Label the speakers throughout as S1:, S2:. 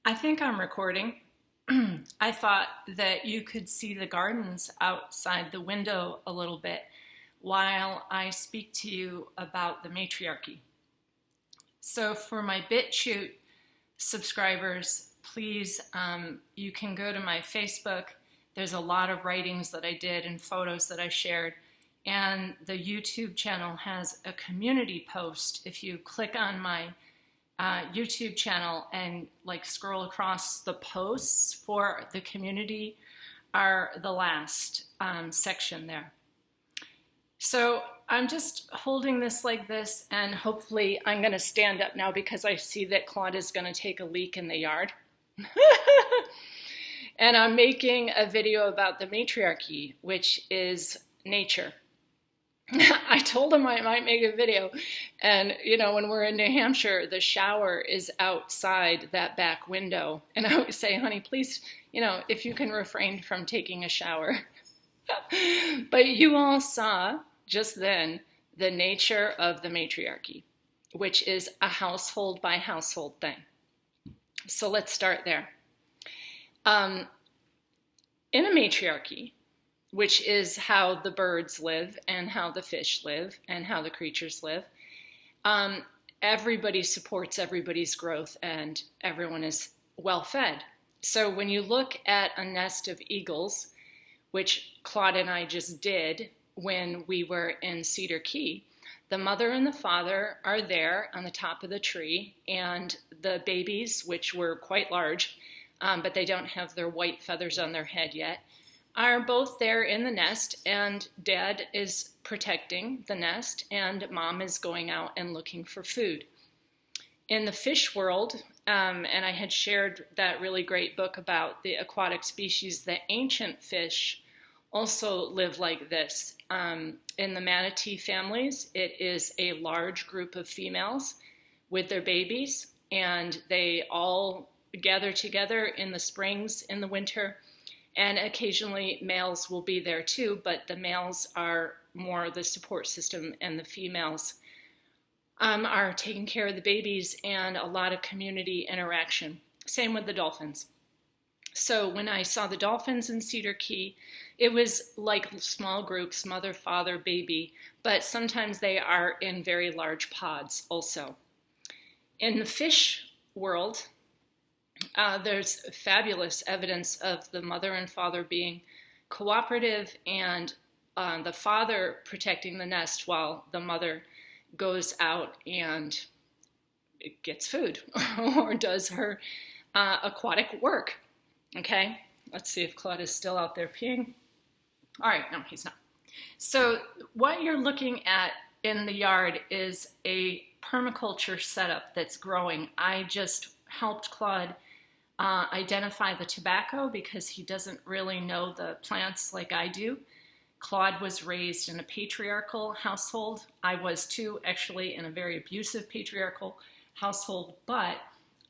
S1: I think I'm recording. I thought that you could see the gardens outside the window a little bit while I speak to you about the matriarchy. So for my BitChute subscribers, please, you can go to my Facebook. There's a lot of writings that I did and photos that I shared. And the YouTube channel has a community post. If you click on my YouTube channel and scroll across, the posts for the community are the last section there. So I'm just holding this like this, and hopefully I'm going to stand up now because I see that Claude is going to take a leak in the yard. And I'm making a video about the matriarchy, which is nature. I told him I might make a video, and when we're in New Hampshire, the shower is outside that back window, and I always say, honey, please, if you can refrain from taking a shower. But you all saw just then the nature of the matriarchy, which is a household by household thing. So let's start there. In a matriarchy, which is how the birds live and how the fish live and how the creatures live, everybody supports everybody's growth and everyone is well fed. So when you look at a nest of eagles, which Claude and I just did when we were in Cedar Key, the mother and the father are there on the top of the tree, and the babies, which were quite large, but they don't have their white feathers on their head yet, are both there in the nest, and dad is protecting the nest and mom is going out and looking for food. In the fish world, and I had shared that really great book about the aquatic species, the ancient fish also live like this. In the manatee families, it is a large group of females with their babies, and they all gather together in the springs, in the winter. And occasionally males will be there too, but the males are more the support system and the females are taking care of the babies and a lot of community interaction. Same with the dolphins. So when I saw the dolphins in Cedar Key, it was like small groups, mother, father, baby, but sometimes they are in very large pods also. In the fish world, there's fabulous evidence of the mother and father being cooperative and the father protecting the nest while the mother goes out and gets food or does her aquatic work. Okay, let's see if Claude is still out there peeing. All right, no, he's not. So what you're looking at in the yard is a permaculture setup that's growing. I just helped Claude identify the tobacco because he doesn't really know the plants like I do. Claude was raised in a patriarchal household. I was too, actually, in a very abusive patriarchal household, but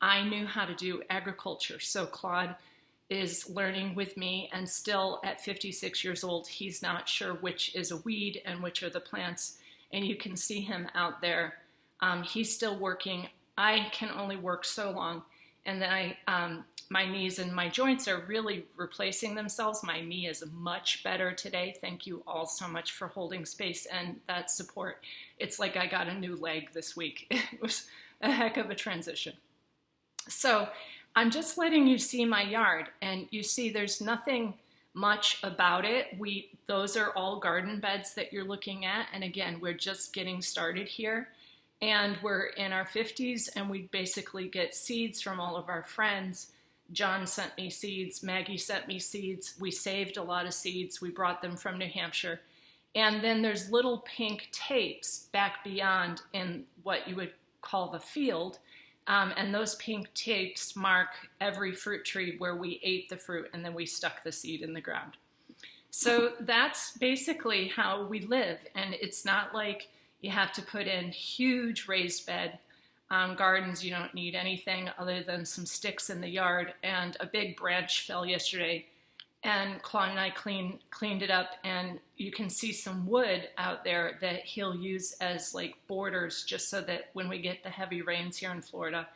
S1: I knew how to do agriculture. So Claude is learning with me, and still at 56 years old, he's not sure which is a weed and which are the plants. And you can see him out there. He's still working. I can only work so long. And then my knees and my joints are really replacing themselves. My knee is much better today. Thank you all so much for holding space and that support. It's like I got a new leg this week. It was a heck of a transition. So I'm just letting you see my yard, and you see there's nothing much about it. Those are all garden beds that you're looking at. And again, we're just getting started here. And we're in our 50s, and we basically get seeds from all of our friends. John sent me seeds. Maggie sent me seeds. We saved a lot of seeds. We brought them from New Hampshire. And then there's little pink tapes back beyond in what you would call the field. And those pink tapes mark every fruit tree where we ate the fruit, and then we stuck the seed in the ground. So that's basically how we live. And it's not like you have to put in huge raised bed gardens. You don't need anything other than some sticks in the yard, and a big branch fell yesterday, and Claude and I cleaned it up, and you can see some wood out there that he'll use as borders, just so that when we get the heavy rains here in Florida,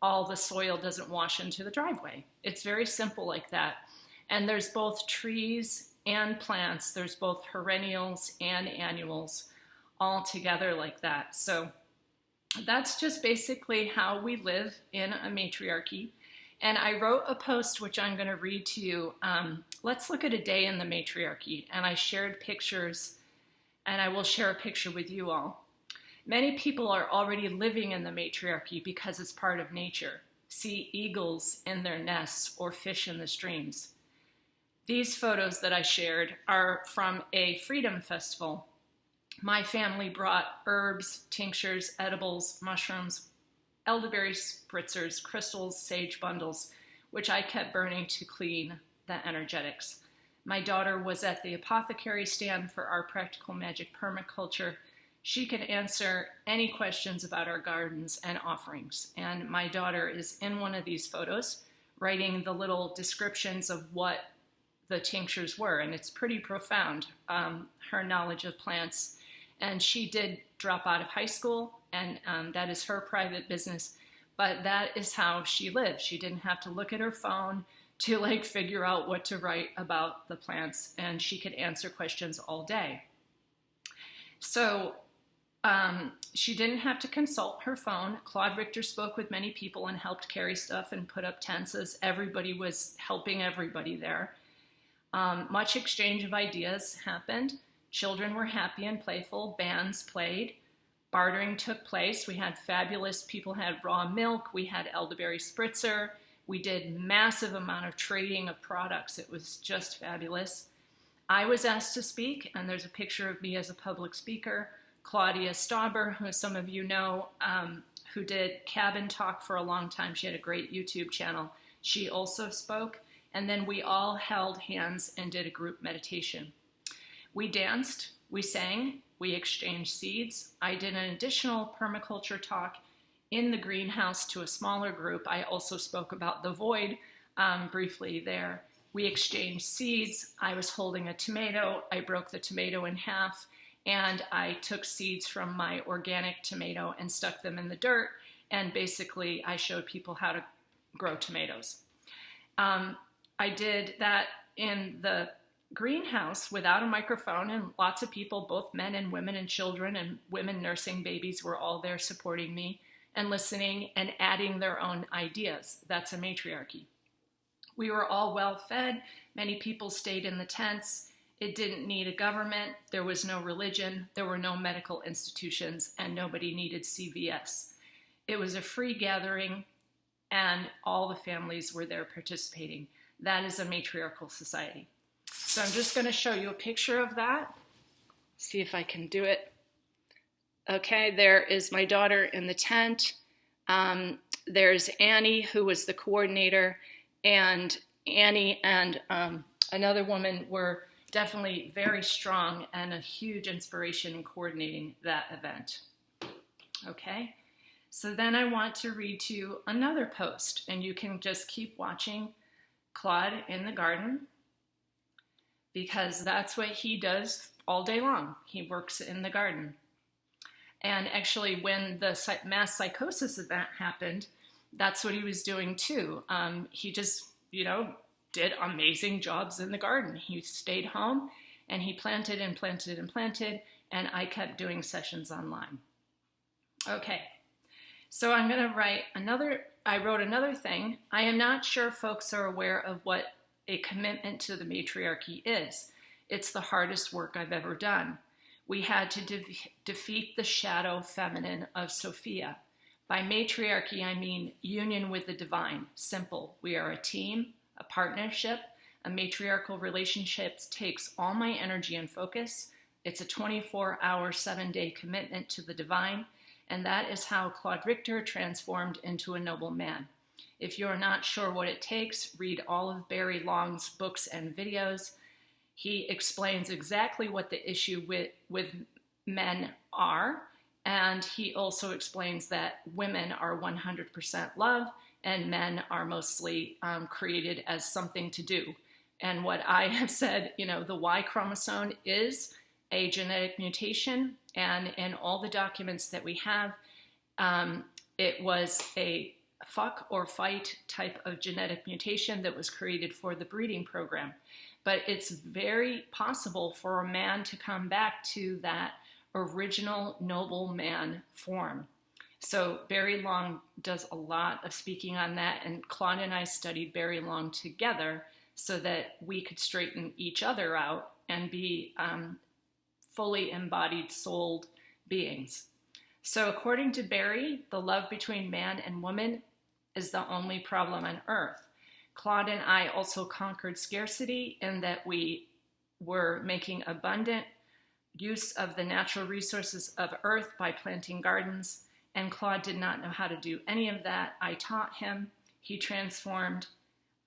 S1: all the soil doesn't wash into the driveway. It's very simple like that. And there's both trees and plants. There's both perennials and annuals all together like that. So that's just basically how we live in a matriarchy. And I wrote a post, which I'm going to read to you. Let's look at a day in the matriarchy. And I shared pictures, and I will share a picture with you all. Many people are already living in the matriarchy because it's part of nature. See eagles in their nests or fish in the streams. These photos that I shared are from a freedom festival. My family brought herbs, tinctures, edibles, mushrooms, elderberry spritzers, crystals, sage bundles, which I kept burning to clean the energetics. My daughter was at the apothecary stand for our practical magic permaculture. She could answer any questions about our gardens and offerings. And my daughter is in one of these photos, writing the little descriptions of what the tinctures were. And it's pretty profound, her knowledge of plants. And she did drop out of high school, and that is her private business. But that is how she lived. She didn't have to look at her phone to like figure out what to write about the plants, and she could answer questions all day. So she didn't have to consult her phone. Claude Richter spoke with many people and helped carry stuff and put up tents as everybody was helping everybody there. Much exchange of ideas happened. Children were happy and playful. Bands played. Bartering took place. We had fabulous people had raw milk. We had elderberry spritzer. We did massive amount of trading of products. It was just fabulous. I was asked to speak, and there's a picture of me as a public speaker. Claudia Stauber, who some of you know, who did cabin talk for a long time. She had a great YouTube channel. She also spoke. And then we all held hands and did a group meditation. We danced, we sang, we exchanged seeds. I did an additional permaculture talk in the greenhouse to a smaller group. I also spoke about the void briefly there. We exchanged seeds. I was holding a tomato. I broke the tomato in half, and I took seeds from my organic tomato and stuck them in the dirt. And basically, I showed people how to grow tomatoes. I did that in the greenhouse without a microphone, and lots of people, both men and women and children and women nursing babies, were all there supporting me and listening and adding their own ideas. That's a matriarchy. We were all well fed. Many people stayed in the tents. It didn't need a government. There was no religion. There were no medical institutions, and nobody needed CVS. It was a free gathering, and all the families were there participating. That is a matriarchal society. So I'm just going to show you a picture of that. See if I can do it. Okay, there is my daughter in the tent. There's Annie, who was the coordinator, and Annie and another woman were definitely very strong and a huge inspiration in coordinating that event. Okay, so then I want to read to you another post, and you can just keep watching Claude in the garden, because that's what he does all day long. He works in the garden. And actually, when the mass psychosis event happened, that's what he was doing too. He just, did amazing jobs in the garden. He stayed home and he planted and planted and planted, and I kept doing sessions online. Okay, so I'm going to I wrote another thing. I am not sure folks are aware of what a commitment to the matriarchy is. It's the hardest work I've ever done. We had to defeat the shadow feminine of Sophia. By matriarchy, I mean union with the divine. Simple. We are a team, a partnership. A matriarchal relationship takes all my energy and focus. It's a 24-hour, 7-day commitment to the divine. And that is how Claude Richter transformed into a noble man. If you're not sure what it takes, read all of Barry Long's books and videos. He explains exactly what the issue with men are, and he also explains that women are 100% love, and men are mostly created as something to do. And what I have said, the Y chromosome is a genetic mutation, and in all the documents that we have, it was a fuck or fight type of genetic mutation that was created for the breeding program. But it's very possible for a man to come back to that original noble man form. So Barry Long does a lot of speaking on that, and Claude and I studied Barry Long together so that we could straighten each other out and be fully embodied, souled beings. So according to Barry, the love between man and woman is the only problem on earth. Claude and I also conquered scarcity in that we were making abundant use of the natural resources of earth by planting gardens, and Claude did not know how to do any of that. I taught him, he transformed,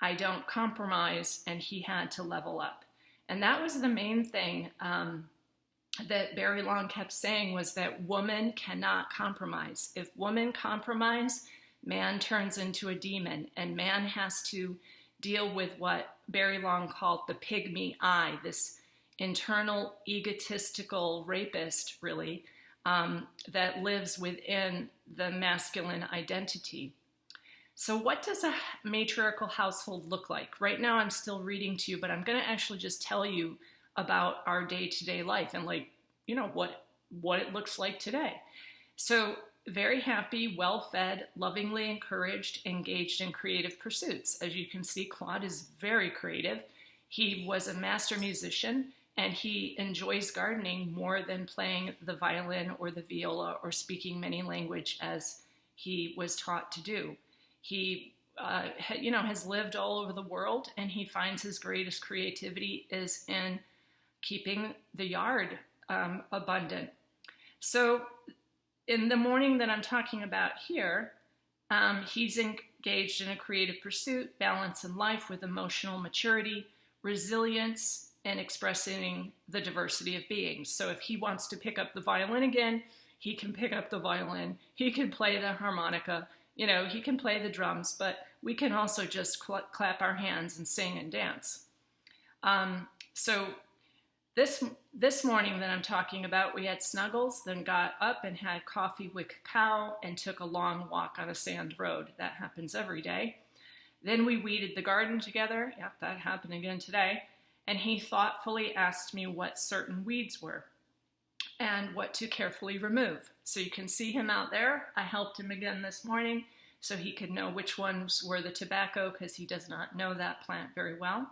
S1: I don't compromise, and he had to level up. And that was the main thing that Barry Long kept saying, was that woman cannot compromise. If woman compromise, man turns into a demon, and man has to deal with what Barry Long called the pygmy I, this internal egotistical rapist, really, that lives within the masculine identity. So what does a matriarchal household look like? Right now I'm still reading to you, but I'm going to actually just tell you about our day-to-day life and what it looks like today. So very happy, well-fed, lovingly encouraged, engaged in creative pursuits. As you can see, Claude is very creative. He was a master musician, and he enjoys gardening more than playing the violin or the viola or speaking many languages as he was taught to do. He has lived all over the world, and he finds his greatest creativity is in keeping the yard abundant. So in the morning that I'm talking about here, he's engaged in a creative pursuit, balance in life with emotional maturity, resilience, and expressing the diversity of beings. So if he wants to pick up the violin again, he can pick up the violin. He can play the harmonica. He can play the drums, but we can also just clap our hands and sing and dance. So this morning that I'm talking about, we had snuggles, then got up and had coffee with cacao and took a long walk on a sand road. That happens every day. Then we weeded the garden together. Yep, that happened again today. And he thoughtfully asked me what certain weeds were and what to carefully remove. So you can see him out there. I helped him again this morning so he could know which ones were the tobacco, because he does not know that plant very well.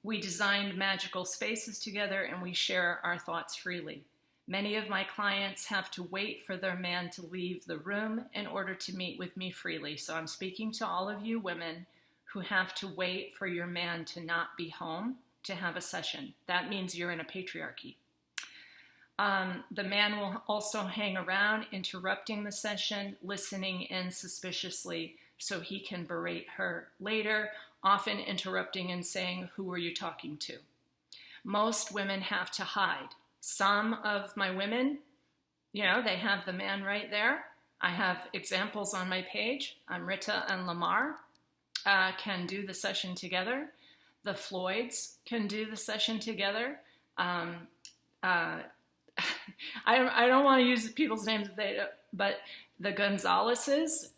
S1: We designed magical spaces together, and we share our thoughts freely. Many of my clients have to wait for their man to leave the room in order to meet with me freely. So I'm speaking to all of you women who have to wait for your man to not be home to have a session. That means you're in a patriarchy. The man will also hang around, interrupting the session, listening in suspiciously so he can berate her later, often interrupting and saying, "Who are you talking to?" Most women have to hide. Some of my women, they have the man right there. I have examples on my page. Rita and Lamar can do the session together. The Floyds can do the session together. I don't want to use people's names, but the Gonzaleses,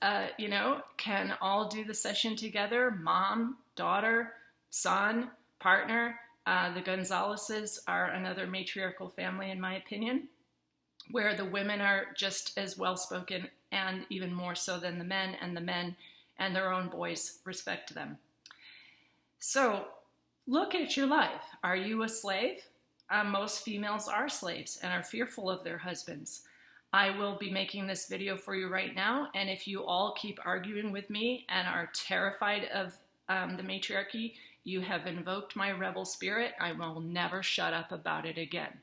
S1: can all do the session together. Mom, daughter, son, partner. The Gonzaleses are another matriarchal family, in my opinion, where the women are just as well-spoken and even more so than the men and their own boys respect them. So look at your life. Are you a slave? Most females are slaves and are fearful of their husbands. I will be making this video for you right now, and if you all keep arguing with me and are terrified of the matriarchy, you have invoked my rebel spirit. I will never shut up about it again.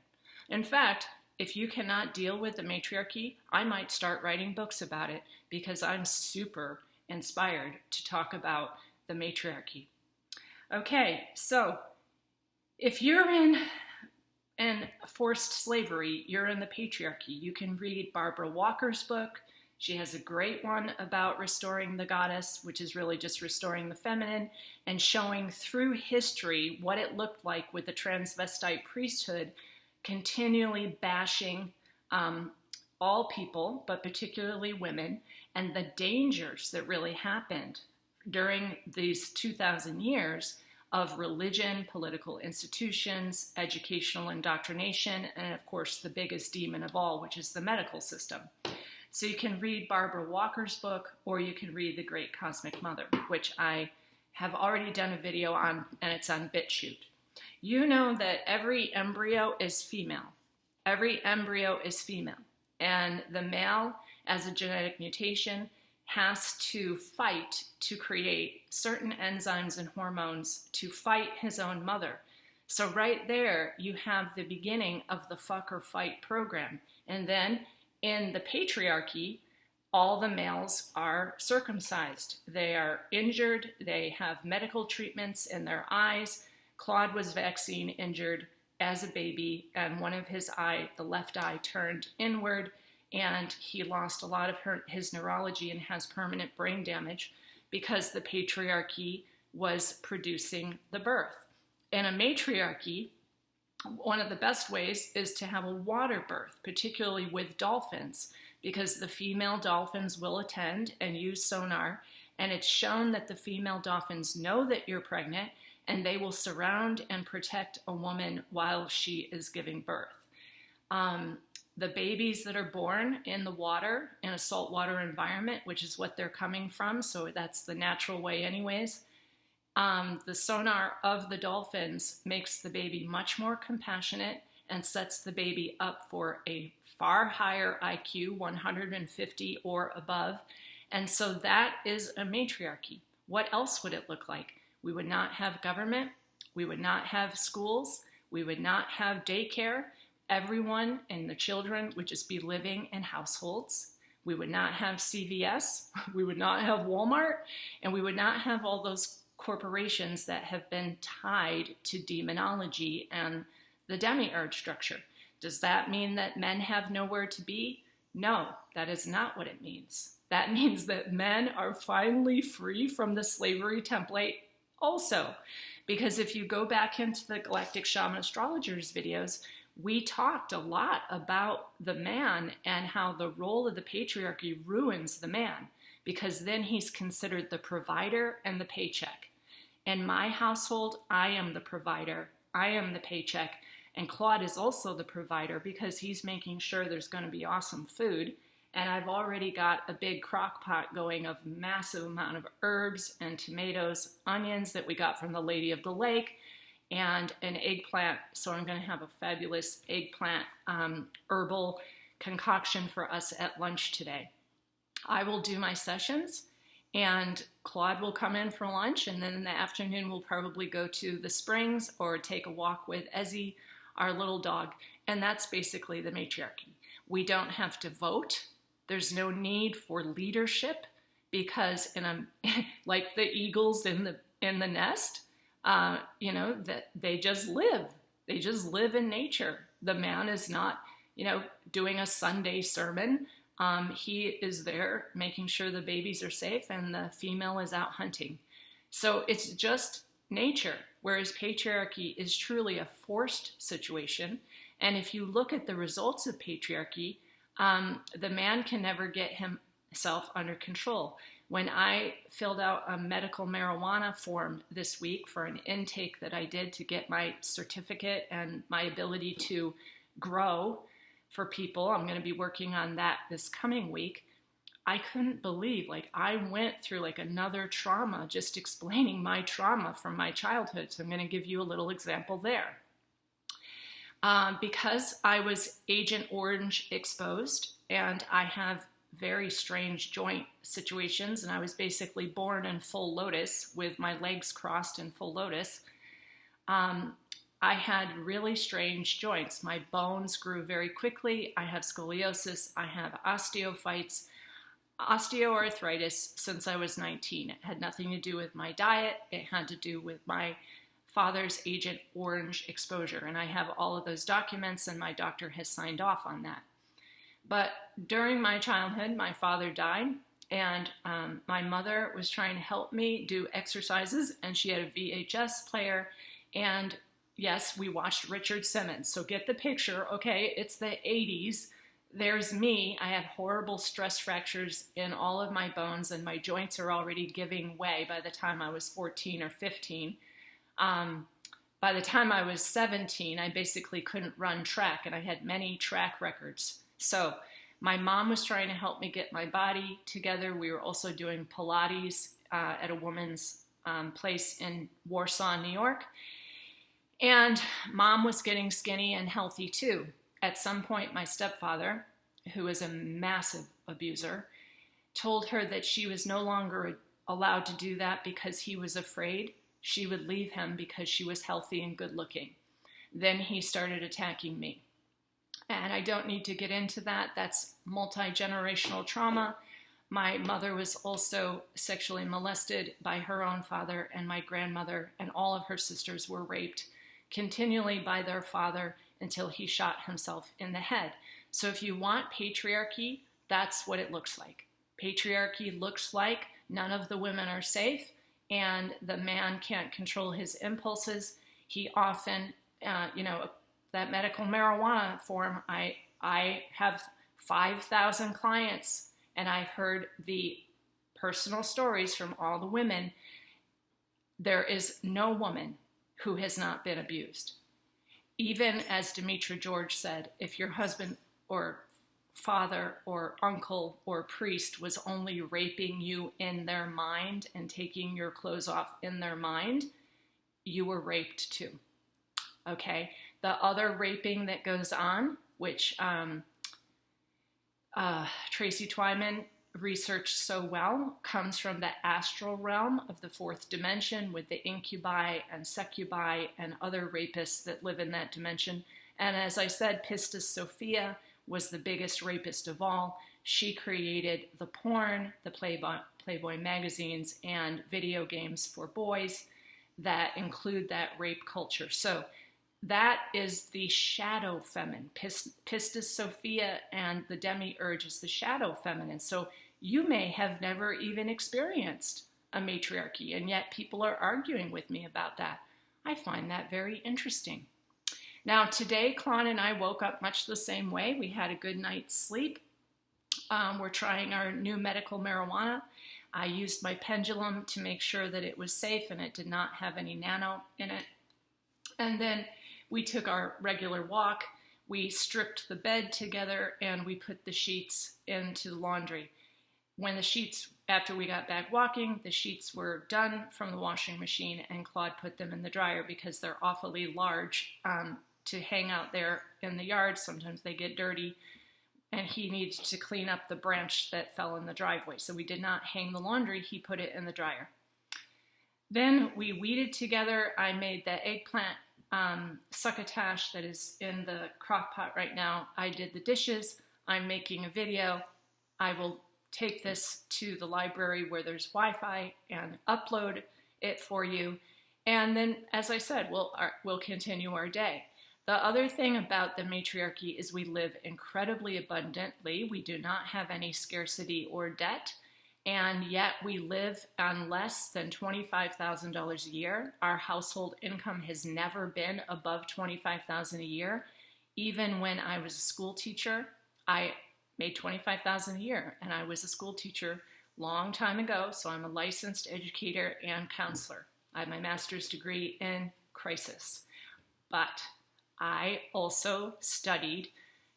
S1: In fact, if you cannot deal with the matriarchy, I might start writing books about it, because I'm super inspired to talk about the matriarchy. Okay, so if you're in forced slavery, you're in the patriarchy. You can read Barbara Walker's book. She has a great one about restoring the goddess, which is really just restoring the feminine and showing through history what it looked like with the transvestite priesthood continually bashing all people, but particularly women, and the dangers that really happened during these 2,000 years of religion, political institutions, educational indoctrination, and of course the biggest demon of all, which is the medical system. So you can read Barbara Walker's book, or you can read The Great Cosmic Mother, which I have already done a video on, and it's on BitChute. You know that every embryo is female. Every embryo is female. And the male, as a genetic mutation, has to fight to create certain enzymes and hormones to fight his own mother. So right there, you have the beginning of the fuck or fight program. And then in the patriarchy, all the males are circumcised. They are injured. They have medical treatments in their eyes. Claude was vaccine injured as a baby, and one of his eye, the left eye, turned inward, and he lost a lot of his neurology and has permanent brain damage because the patriarchy was producing the birth. In a matriarchy, one of the best ways is to have a water birth, particularly with dolphins, because the female dolphins will attend and use sonar, and it's shown that the female dolphins know that you're pregnant, and they will surround and protect a woman while she is giving birth. The babies that are born in the water, in a saltwater environment, which is what they're coming from, so that's the natural way anyways, the sonar of the dolphins makes the baby much more compassionate and sets the baby up for a far higher IQ, 150 or above. And so that is a matriarchy. What else would it look like? We would not have government. We would not have schools. We would not have daycare. Everyone and the children would just be living in households. We would not have CVS. We would not have Walmart. And we would not have all those corporations that have been tied to demonology and the demiurge structure. Does that mean that men have nowhere to be? No, that is not what it means. That means that men are finally free from the slavery template also. Because if you go back into the Galactic Shaman Astrologers videos, we talked a lot about the man and how the role of the patriarchy ruins the man, because then he's considered the provider and the paycheck. In my household, I am the provider, I am the paycheck, and Claude is also the provider because he's making sure there's going to be awesome food. And I've already got a big crock pot going of massive amount of herbs and tomatoes, onions that we got from the Lady of the Lake, and an eggplant. So I'm going to have a fabulous eggplant herbal concoction for us at lunch today. I will do my sessions, and Claude will come in for lunch, and then in the afternoon we'll probably go to the springs or take a walk with Ezzy, our little dog, and that's basically the matriarchy. We don't have to vote. There's no need for leadership because like the eagles in the nest, that they just live. They just live in nature. The man is not, doing a Sunday sermon. He is there making sure the babies are safe, and the female is out hunting. So it's just nature, whereas patriarchy is truly a forced situation. And if you look at the results of patriarchy, the man can never get himself under control. When I filled out a medical marijuana form this week for an intake that I did to get my certificate and my ability to grow for people, I'm going to be working on that this coming week. I couldn't believe, I went through another trauma just explaining my trauma from my childhood. So I'm going to give you a little example there. Because I was Agent Orange exposed and I have very strange joint situations, and I was basically born in full lotus with my legs crossed in full lotus, I had really strange joints. My bones grew very quickly. I have scoliosis. I have osteophytes, osteoarthritis since I was 19. It had nothing to do with my diet. It had to do with my father's Agent Orange exposure. And I have all of those documents, and my doctor has signed off on that. But during my childhood, my father died, and my mother was trying to help me do exercises, and she had a VHS player, and yes, we watched Richard Simmons. So get the picture, okay? It's the 80s. there's me. I had horrible stress fractures in all of my bones, and my joints are already giving way by the time I was 14 or 15. By the time I was 17, I basically couldn't run track, and I had many track records. So my mom was trying to help me get my body together. We were also doing Pilates at a woman's place in Warsaw, New York. And mom was getting skinny and healthy too. At some point, my stepfather, who is a massive abuser, told her that she was no longer allowed to do that because he was afraid she would leave him because she was healthy and good looking. Then he started attacking me. And I don't need to get into that. That's multi-generational trauma. My mother was also sexually molested by her own father, and my grandmother and all of her sisters were raped continually by their father until he shot himself in the head. So if you want patriarchy, that's what it looks like. Patriarchy looks like none of the women are safe, and the man can't control his impulses. He often, that medical marijuana form, I have 5,000 clients, and I've heard the personal stories from all the women. There is no woman who has not been abused. Even as Demetra George said, if your husband or father or uncle or priest was only raping you in their mind and taking your clothes off in their mind, you were raped too. Okay? The other raping that goes on, which Tracy Twyman researched so well, comes from the astral realm of the fourth dimension with the incubi and succubi and other rapists that live in that dimension. And as I said, Pistis Sophia was the biggest rapist of all. She created the porn, the Playboy magazines, and video games for boys that include that rape culture. So that is the shadow feminine. Pistis Sophia and the demiurge is the shadow feminine. So you may have never even experienced a matriarchy, and yet people are arguing with me about that. I find that very interesting. Now, today, Claude and I woke up much the same way. We had a good night's sleep. We're trying our new medical marijuana. I used my pendulum to make sure that it was safe and it did not have any nano in it. And then we took our regular walk. We stripped the bed together and we put the sheets into the laundry. When the sheets, after we got back walking, the sheets were done from the washing machine, and Claude put them in the dryer because they're awfully large to hang out there in the yard. Sometimes they get dirty, and he needs to clean up the branch that fell in the driveway. So we did not hang the laundry, he put it in the dryer. Then we weeded together. I made the eggplant succotash that is in the crock pot right now. I did the dishes. I'm making a video. I will take this to the library where there's Wi-Fi and upload it for you. And then, as I said, we'll continue our day. The other thing about the matriarchy is we live incredibly abundantly. We do not have any scarcity or debt, and yet we live on less than $25,000 a year. Our household income has never been above $25,000 a year. Even when I was a school teacher, I made $25,000 a year, and I was a school teacher long time ago, so I'm a licensed educator and counselor. I have my master's degree in crisis, but I also studied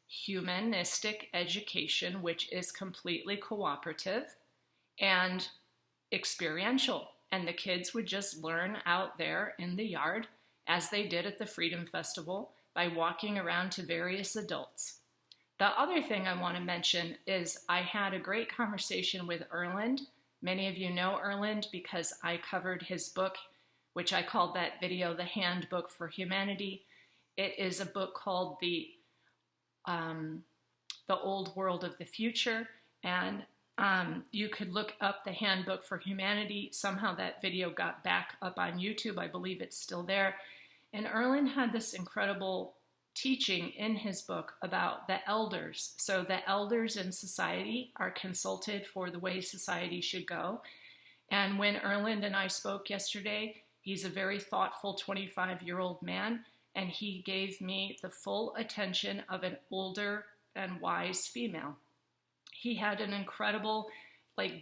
S1: humanistic education, which is completely cooperative and experiential. And the kids would just learn out there in the yard, as they did at the Freedom Festival, by walking around to various adults. The other thing I want to mention is I had a great conversation with Erland. Many of you know Erland because I covered his book, which I called that video, The Handbook for Humanity. It is a book called The Old World of the Future, and you could look up The Handbook for Humanity. Somehow that video got back up on YouTube. I believe it's still there. And Erland had this incredible teaching in his book about the elders. So the elders in society are consulted for the way society should go. And when Erland and I spoke yesterday, he's a very thoughtful 25-year-old man, and he gave me the full attention of an older and wise female. He had an incredible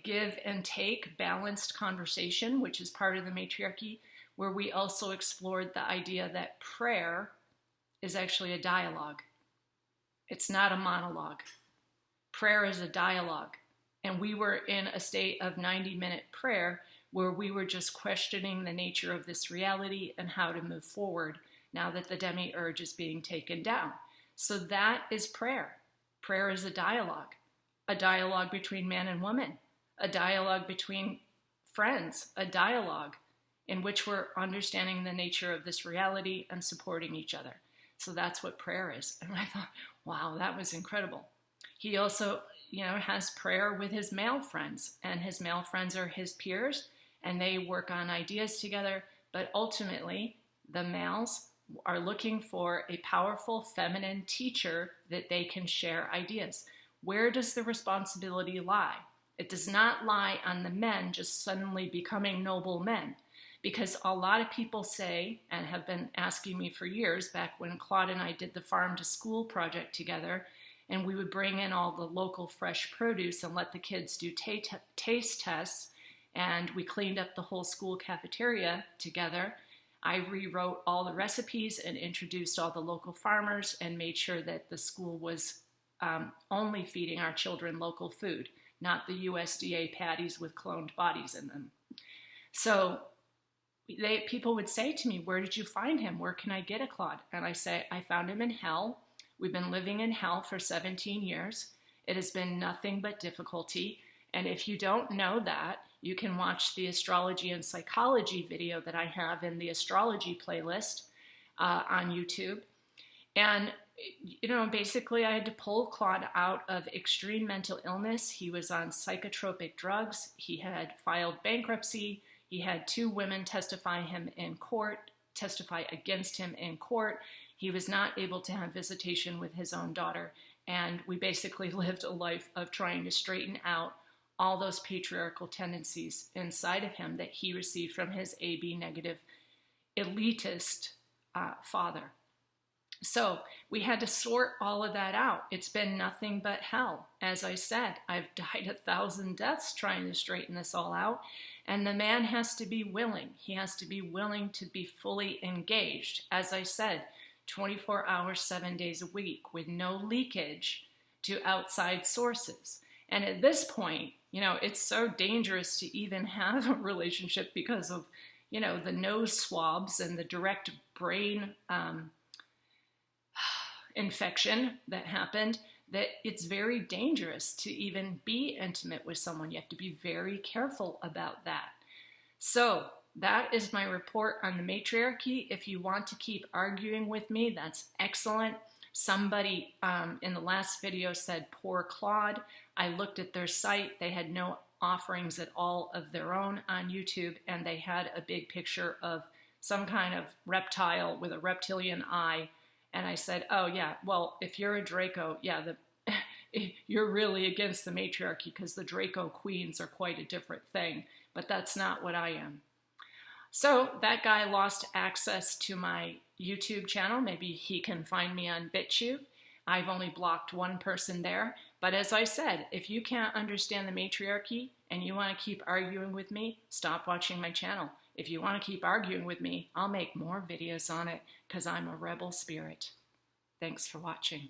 S1: give and take, balanced conversation, which is part of the matriarchy, where we also explored the idea that prayer is actually a dialogue. It's not a monologue. Prayer is a dialogue. And we were in a state of 90-minute prayer where we were just questioning the nature of this reality and how to move forward now that the demiurge is being taken down. So that is prayer. Prayer is a dialogue between man and woman, a dialogue between friends, a dialogue in which we're understanding the nature of this reality and supporting each other. So that's what prayer is. And I thought, wow, that was incredible. He also, has prayer with his male friends, and his male friends are his peers, and they work on ideas together. But ultimately, the males are looking for a powerful feminine teacher that they can share ideas. Where does the responsibility lie? It does not lie on the men just suddenly becoming noble men, because a lot of people say, and have been asking me for years, back when Claude and I did the farm to school project together, and we would bring in all the local fresh produce and let the kids do taste tests, and we cleaned up the whole school cafeteria together. I rewrote all the recipes and introduced all the local farmers and made sure that the school was only feeding our children local food, not the USDA patties with cloned bodies in them. So people would say to me, where did you find him? Where can I get a Claude? And I say, I found him in hell. We've been living in hell for 17 years. It has been nothing but difficulty. And if you don't know that, you can watch the astrology and psychology video that I have in the astrology playlist on YouTube. And basically I had to pull Claude out of extreme mental illness. He was on psychotropic drugs. He had filed bankruptcy. He had 2 women testify against him in court. He was not able to have visitation with his own daughter. And we basically lived a life of trying to straighten out all those patriarchal tendencies inside of him that he received from his AB negative elitist father. So we had to sort all of that out. It's been nothing but hell. As I said, I've died 1,000 deaths trying to straighten this all out. And the man has to be willing. He has to be willing to be fully engaged. As I said, 24 hours, 7 days a week with no leakage to outside sources. And at this point, it's so dangerous to even have a relationship because of, the nose swabs and the direct brain infection that happened, that it's very dangerous to even be intimate with someone. You have to be very careful about that. So that is my report on the matriarchy. If you want to keep arguing with me, that's excellent. Somebody in the last video said, poor Claude. I looked at their site. They had no offerings at all of their own on YouTube, and they had a big picture of some kind of reptile with a reptilian eye. And I said, oh yeah, well, if you're a Draco, yeah, you're really against the matriarchy, because the Draco queens are quite a different thing, but that's not what I am. So that guy lost access to my YouTube channel. Maybe he can find me on BitChute. I've only blocked 1 person there. But as I said, if you can't understand the matriarchy and you want to keep arguing with me, stop watching my channel. If you want to keep arguing with me, I'll make more videos on it, because I'm a rebel spirit. Thanks for watching.